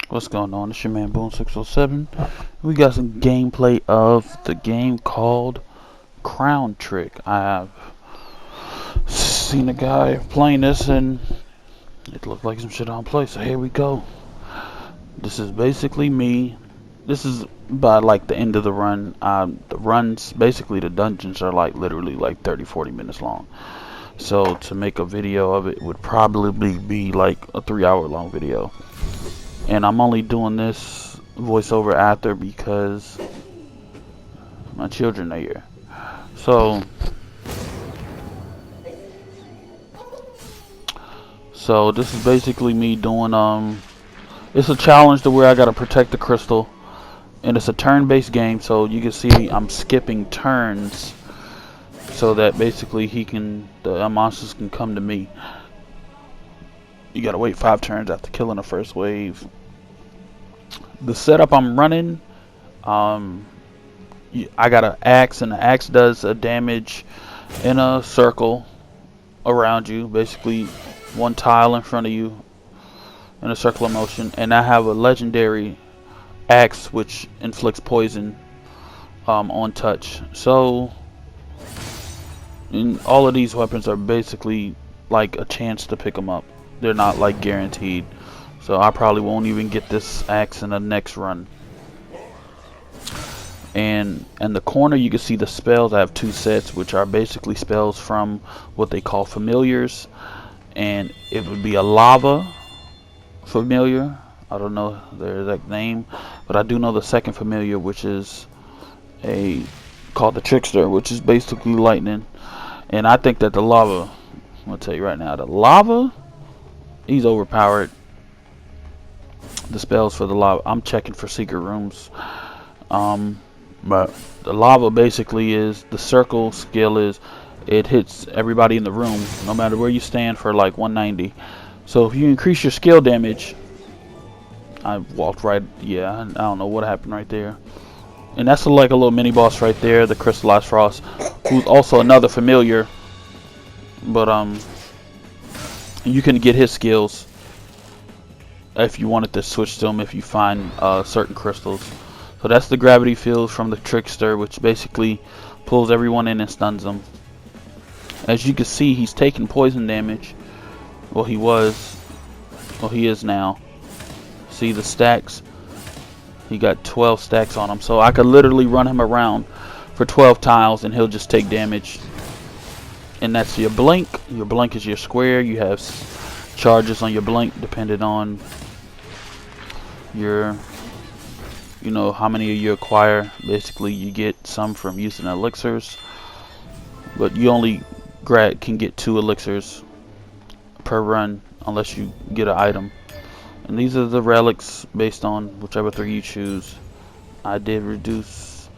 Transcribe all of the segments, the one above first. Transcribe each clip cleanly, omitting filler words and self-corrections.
What's going on? It's your man Boom607. We got some gameplay of the game called Crown Trick. I have seen a guy playing this and it looked like some shit I don't play, so here we go. This is basically me. This is by like the end of the run. The runs, basically the dungeons are like literally like 30-40 minutes long. So to make a video of it would probably be like a 3-hour long video. And I'm only doing this voiceover after because my children are here. So this is basically me doing it's a challenge to where I gotta protect the crystal, and it's a turn-based game. So you can see I'm skipping turns so that basically the monsters can come to me. You gotta wait 5 turns after killing the first wave. The setup I'm running, I got an axe, and the axe does a damage in a circle around you, basically one tile in front of you in a circle of motion. And I have a legendary axe which inflicts poison on touch. So and all of these weapons are basically like a chance to pick them up. They're not like guaranteed. So I probably won't even get this axe in the next run. And in the corner you can see the spells. I have 2 sets, which are basically spells from what they call familiars. And it would be a lava familiar. I don't know their exact name, but I do know the second familiar, which is called the Trickster, which is basically lightning. And I think that the lava, I'm gonna tell you right now, the lava, he's overpowered. The spells for the lava, I'm checking for secret rooms. But the lava basically is, the circle skill is, it hits everybody in the room no matter where you stand for like 190. So if you increase your skill damage, I walked right, yeah, I don't know what happened right there. And that's like a little mini boss right there, the Crystallized Frost, who's also another familiar. But you can get his skills if you wanted to switch to him if you find certain crystals. So that's the gravity field from the Trickster, which basically pulls everyone in and stuns them. As you can see, he's taking poison damage. Well, he is now. See the stacks? He got 12 stacks on him. So I could literally run him around for 12 tiles and he'll just take damage. And that's your blink. Your blink is your square. You have charges on your blink depending on your, how many you acquire. Basically you get some from using elixirs, but you only can get 2 elixirs per run unless you get an item. And these are the relics based on whichever 3 you choose. I did reduce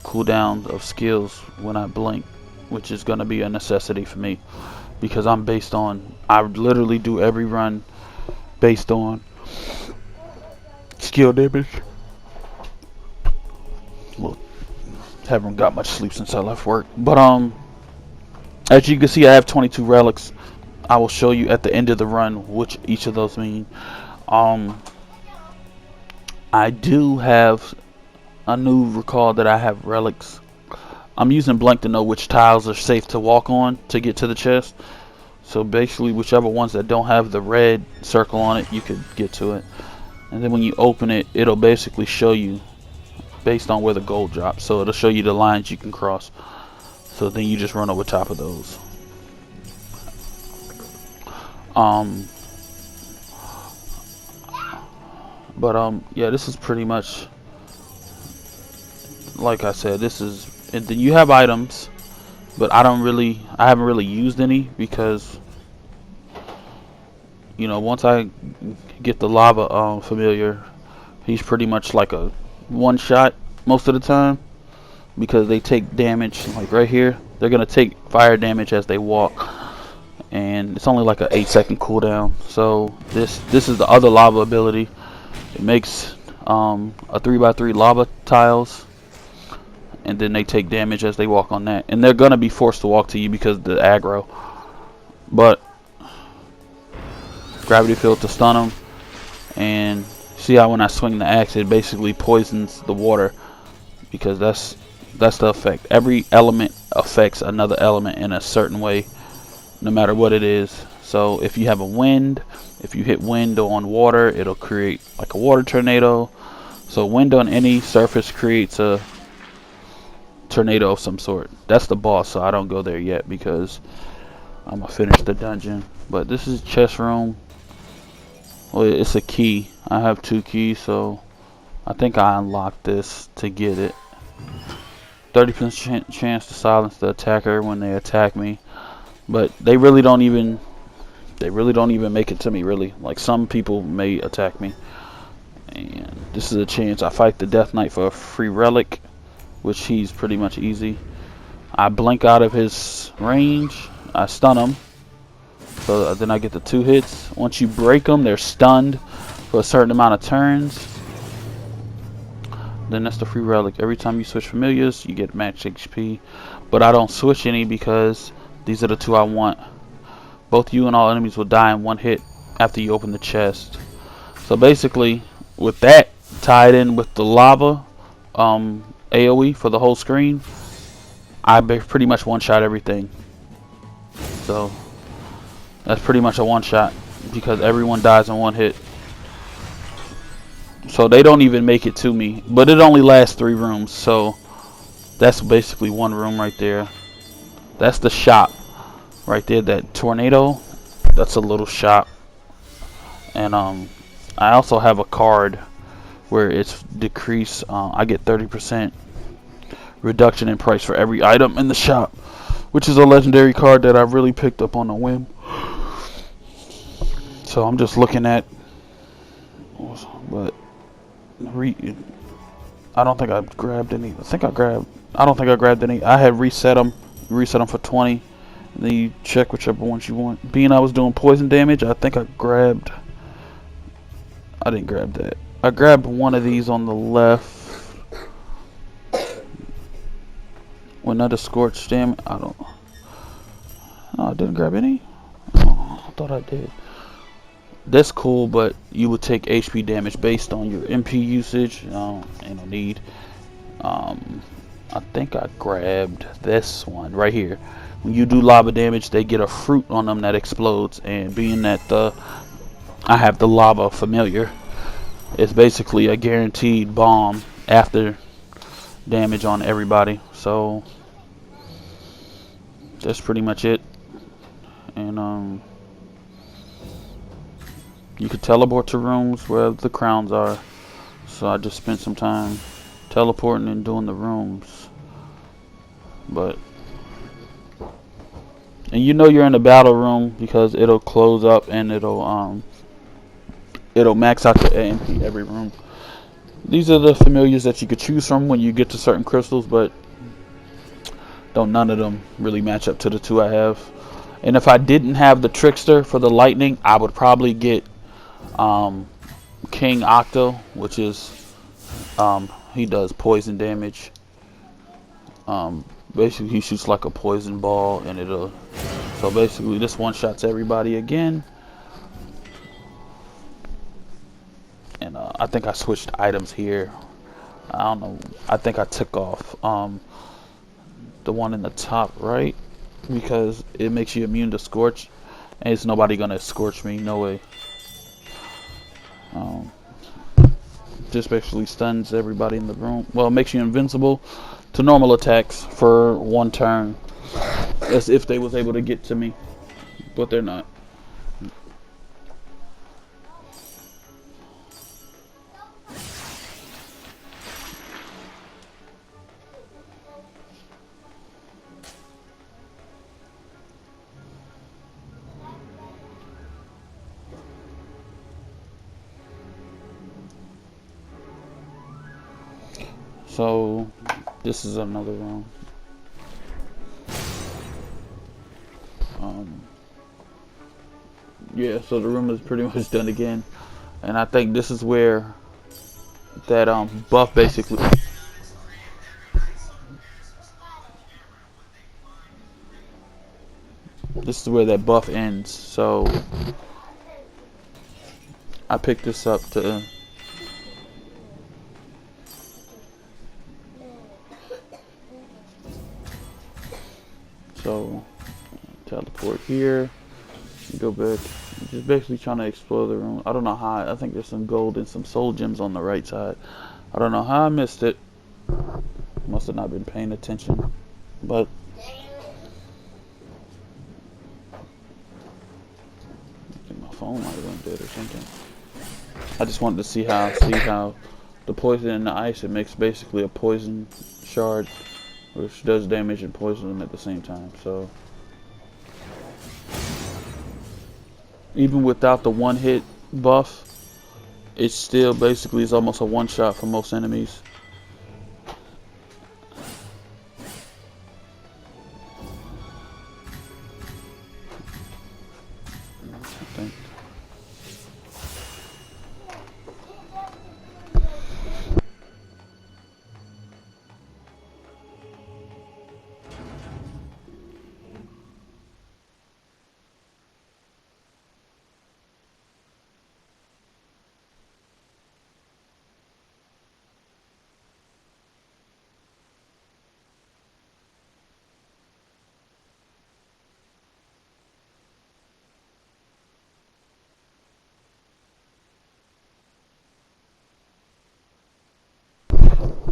cooldown of skills when I blink, which is going to be a necessity for me because I literally do every run based on skill damage. Well, haven't got much sleep since I left work, but as you can see, I have 22 relics. I will show you at the end of the run which each of those mean. I do have a new recall that I have relics. I'm using blank to know which tiles are safe to walk on to get to the chest. So basically whichever ones that don't have the red circle on it, you could get to it. And then when you open it, it'll basically show you based on where the gold drops. So it'll show you the lines you can cross. So then you just run over top of those. Yeah, this is pretty much, like I said, this is, and then you have items, but I haven't really used any because, once I get the lava familiar, he's pretty much like a one shot most of the time because they take damage. Like right here, they're gonna take fire damage as they walk, and it's only like a 8-second cooldown. So this is the other lava ability. It makes a 3x3 lava tiles, and then they take damage as they walk on that, and they're gonna be forced to walk to you because of the aggro. But gravity field to stun them, and See how when I swing the axe, it basically poisons the water, because that's the effect. Every element affects another element in a certain way, no matter what it is. So if you have a wind, if you hit wind on water, it'll create like a water tornado. So wind on any surface creates a tornado of some sort. That's the boss, so I don't go there yet because I'm gonna finish the dungeon. But this is chest room. Well, it's a key. I have 2 keys, so I think I unlocked this to get it. 30% chance to silence the attacker when they attack me, but they really don't even make it to me, really. Like, some people may attack me, and this is a chance. I fight the Death Knight for a free relic, which he's pretty much easy. I blink out of his range, I stun him, so then I get the 2 hits. Once you break them, they're stunned for a certain amount of turns. Then that's the free relic. Every time you switch familiars, you get max HP. But I don't switch any because these are the 2 I want. Both you and all enemies will die in 1 hit after you open the chest. So basically, with that tied in with the lava AoE for the whole screen, I pretty much one-shot everything. So that's pretty much a one-shot because everyone dies in 1 hit. So they don't even make it to me, but it only lasts 3 rooms, so that's basically 1 room right there. That's the shop right there. That tornado, that's a little shop. And I also have a card where it's decreased. I get 30% reduction in price for every item in the shop, which is a legendary card that I really picked up on a whim. So I'm just looking at, but I don't think I grabbed any. I don't think I grabbed any. I had reset them for 20. And then you check whichever ones you want. Being I was doing poison damage, I think I didn't grab that. I grabbed one of these on the left. When under scorched damage, no, I didn't grab any. Oh, I thought I did. That's cool, but you would take HP damage based on your MP usage. Ain't no need. I think I grabbed this one right here. When you do lava damage, they get a fruit on them that explodes, and being that I have the lava familiar, it's basically a guaranteed bomb after damage on everybody. So that's pretty much it. And you could teleport to rooms where the crowns are. So I just spent some time teleporting and doing the rooms. And you know you're in the battle room because it'll close up and it'll max out the AMP every room. These are the familiars that you could choose from when you get to certain crystals, but none of them really match up to the 2 I have. And if I didn't have the Trickster for the lightning, I would probably get King Octo, which is he does poison damage. Basically he shoots like a poison ball, and so basically this one shots everybody again. And I think I switched items here. I don't know, I think I took off the one in the top right because it makes you immune to scorch, and it's nobody gonna scorch me, no way. Just basically stuns everybody in the room. Well, it makes you invincible to normal attacks for 1 turn, as if they was able to get to me, but they're not. So this is another room. Yeah, so the room is pretty much done again, and I think this is where that buff basically. This is where that buff ends. So I picked this up to So teleport here, go back. Just basically trying to explore the room. I don't know how. I think there's some gold and some soul gems on the right side. I don't know how I missed it. Must have not been paying attention. But I think my phone might have went dead or something. I just wanted to see how the poison in the ice, it makes basically a poison shard, which does damage and poison them at the same time. So even without the one hit buff, it still basically is almost a one shot for most enemies. I think.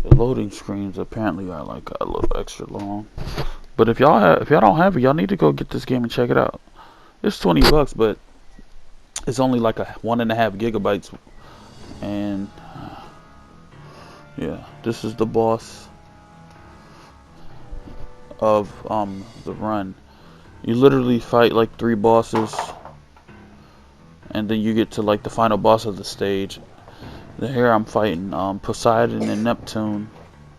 The loading screens apparently are like a little extra long. But if y'all don't have it, y'all need to go get this game and check it out. It's $20, but it's only like a 1.5 gigabytes. And yeah, this is the boss of the run. You literally fight like 3 bosses, and then you get to like the final boss of the stage. Here I'm fighting Poseidon and Neptune.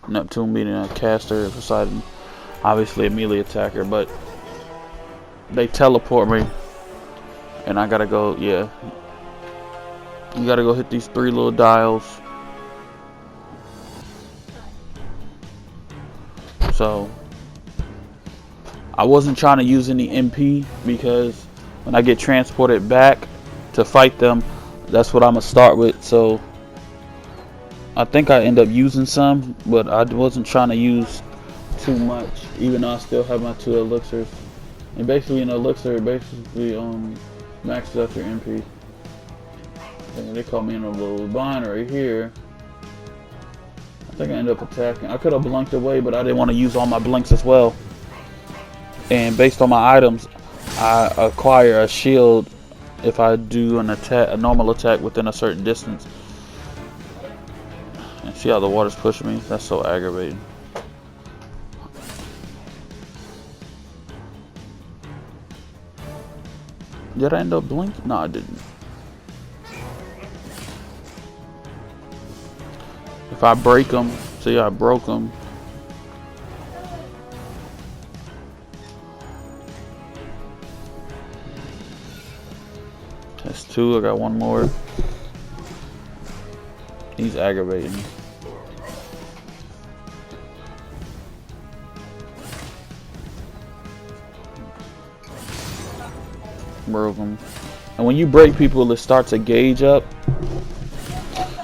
Neptune being a caster, Poseidon obviously a melee attacker, but they teleport me and I gotta go, yeah. You gotta go hit these 3 little dials. So I wasn't trying to use any MP because when I get transported back to fight them, that's what I'm gonna start with. So I think I end up using some, but I wasn't trying to use too much, even though I still have my 2 elixirs. And basically an elixir basically maxes out your MP. And they caught me in a little bind right here. I think I ended up attacking. I could have blinked away, but I didn't want to use all my blinks as well. And based on my items, I acquire a shield if I do an attack, a normal attack within a certain distance. And see how the water's pushing me? That's so aggravating. Did I end up blinking? No, I didn't. If I break them, see, I broke them. That's 2. I got 1 more. He's aggravating. Broke him. And when you break people, it starts a gauge up.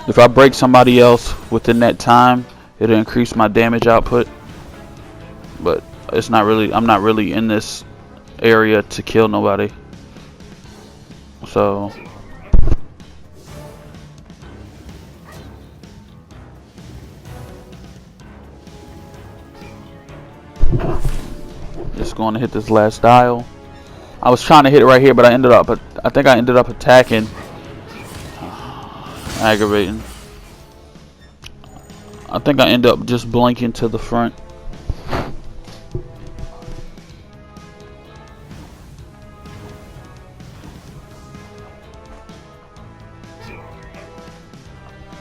If I break somebody else within that time, it'll increase my damage output. But it's not really, I'm not really in this area to kill nobody. So just going to hit this last dial. I was trying to hit it right here, but I think I ended up attacking. Aggravating. I think I end up just blinking to the front.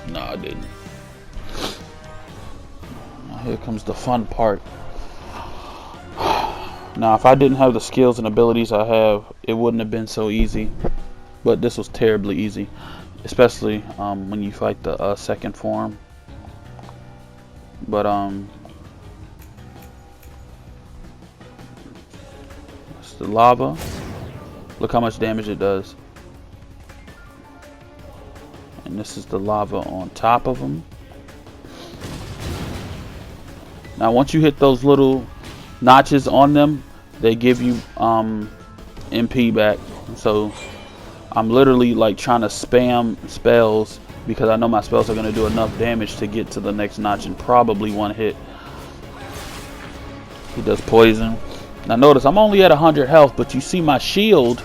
No, I didn't. Here comes the fun part. Now, if I didn't have the skills and abilities I have, it wouldn't have been so easy. But this was terribly easy. Especially when you fight the second form. But it's the lava. Look how much damage it does. And this is the lava on top of them. Now once you hit those little notches on them, they give you MP back. So I'm literally like trying to spam spells because I know my spells are going to do enough damage to get to the next notch and probably one hit. He does poison. Now notice I'm only at 100 health, but you see my shield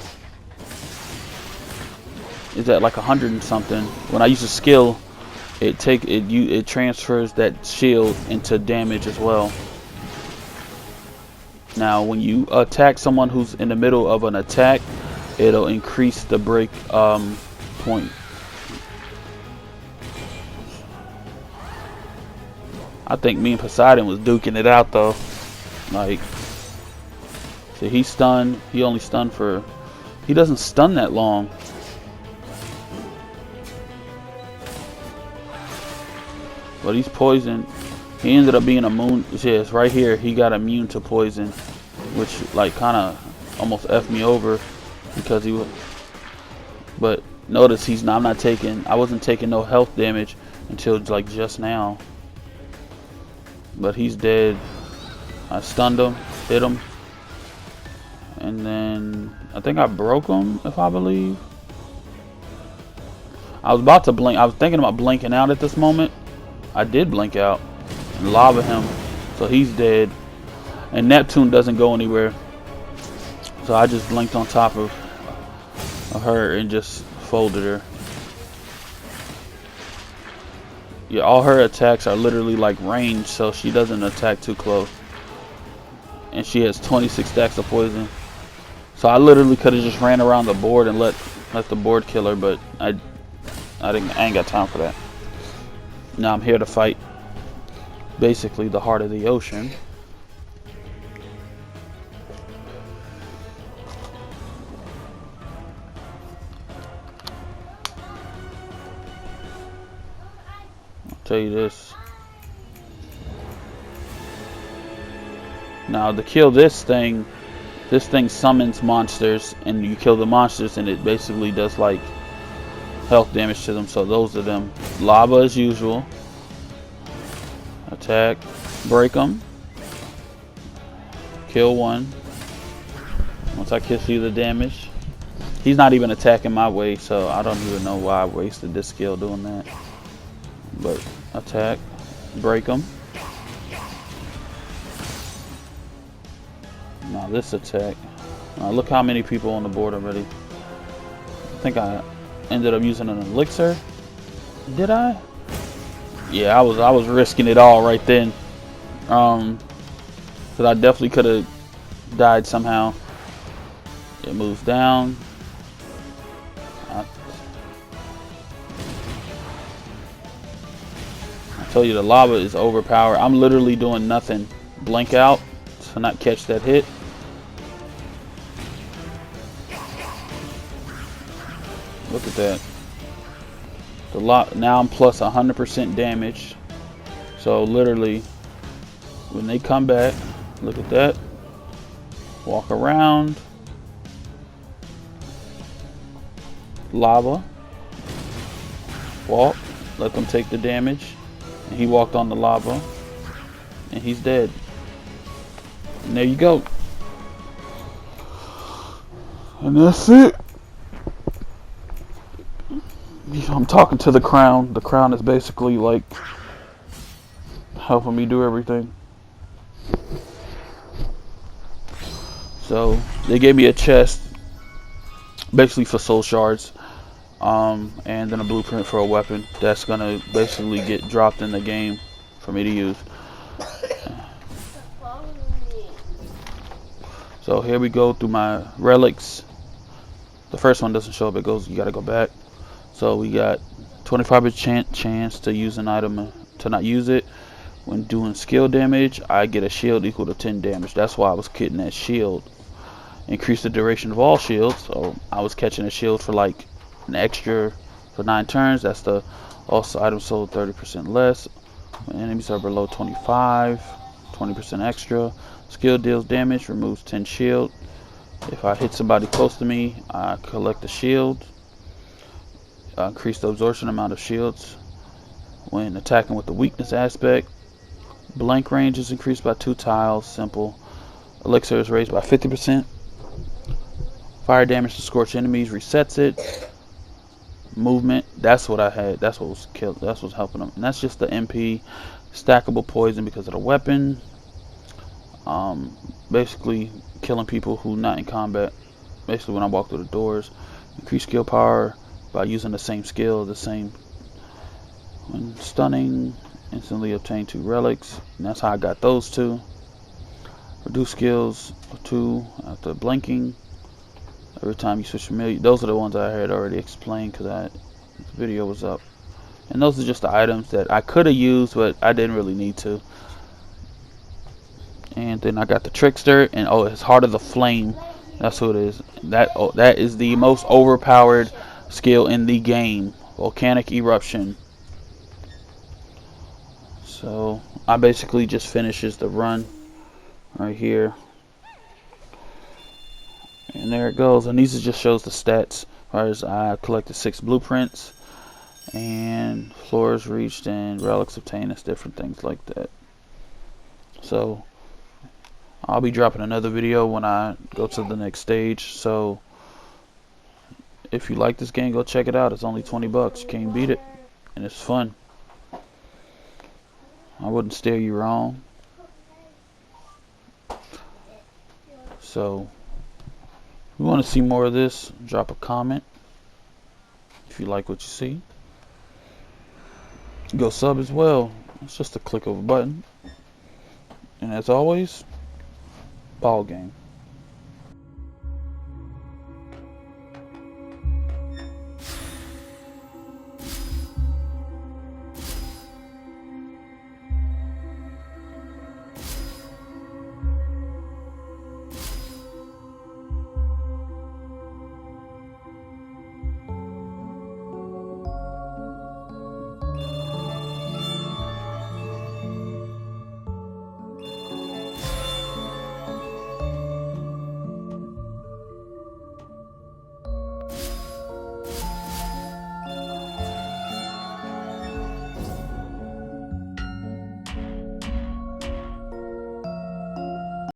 is at like 100 and something. When I use a skill, it transfers that shield into damage as well. Now when you attack someone who's in the middle of an attack, it'll increase the break point. I think me and Poseidon was duking it out though. Like, see, he's stunned. He only stunned for, he doesn't stun that long. But he's poisoned. He ended up being immune. Yes, right here, he got immune to poison, which like kind of almost effed me over because he was. But notice he's not. I'm not taking. I wasn't taking no health damage until like just now. But he's dead. I stunned him, hit him, and then I think I broke him, if I believe. I was about to blink. I was thinking about blinking out at this moment. I did blink out and lava him, so he's dead. And Neptune doesn't go anywhere, so I just blinked on top of her and just folded her. Yeah, all her attacks are literally like range, so she doesn't attack too close. And she has 26 stacks of poison. So I literally could have just ran around the board and let the board kill her, but I ain't got time for that. Now I'm here to fight basically the heart of the ocean. I'll tell you this. Now to kill this thing summons monsters, and you kill the monsters and it basically does like health damage to them. So those are them. Lava as usual. Attack, break them, kill one. Once I kill you the damage, he's not even attacking my way, so I don't even know why I wasted this skill doing that. But attack, break them. Now this attack. Look how many people on the board already. I think I ended up using an elixir. Did I? Yeah, I was risking it all right then. Cause I definitely could have died somehow. It moves down. I tell you, the lava is overpowered. I'm literally doing nothing. Blink out to not catch that hit. Look at that. Now I'm plus 100% damage. So literally, when they come back, look at that. Walk around. Lava. Walk. Let them take the damage. And he walked on the lava. And he's dead. And there you go. And that's it. I'm talking to the crown. The crown is basically like helping me do everything. So they gave me a chest basically for soul shards, and then a blueprint for a weapon that's gonna basically get dropped in the game for me to use. So here we go through my relics. The first one doesn't show up, it goes, you gotta go back. So we got 25% chance to use an item to not use it. When doing skill damage, I get a shield equal to 10 damage. That's why I was getting that shield. Increase the duration of all shields. So I was catching a shield for like an extra for 9 turns. That's the also item sold 30% less. When enemies are below 25, 20% extra. Skill deals damage, removes 10 shield. If I hit somebody close to me, I collect a shield. Increase the absorption amount of shields when attacking with the weakness aspect. Blank range is increased by 2 tiles. Simple. Elixir is raised by 50%. Fire damage to scorch enemies resets it. Movement, that's what I had. That's what was killed. That's what's helping them. And that's just the MP. Stackable poison because of the weapon. Basically killing people who not in combat. Basically when I walk through the doors. Increase skill power by using the same skill, the same. When stunning, instantly obtain 2 relics. And that's how I got those 2. Reduce skills 2 after blinking. Every time you switch familiar. Those are the ones I had already explained because the video was up. And those are just the items that I could have used, but I didn't really need to. And then I got the Trickster, and oh, it's Heart of the Flame. That's who it is. That is the most overpowered skill in the game. Volcanic Eruption. So I basically just finishes the run right here. And there it goes. And these just shows the stats. As I collected 6 blueprints and floors reached and relics obtained. It's different things like that. So I'll be dropping another video when I go to the next stage. So if you like this game, go check it out. It's only 20 bucks. You can't beat it. And it's fun. I wouldn't steer you wrong. So if you want to see more of this, drop a comment. If you like what you see, go sub as well. It's just a click of a button. And as always, ball game.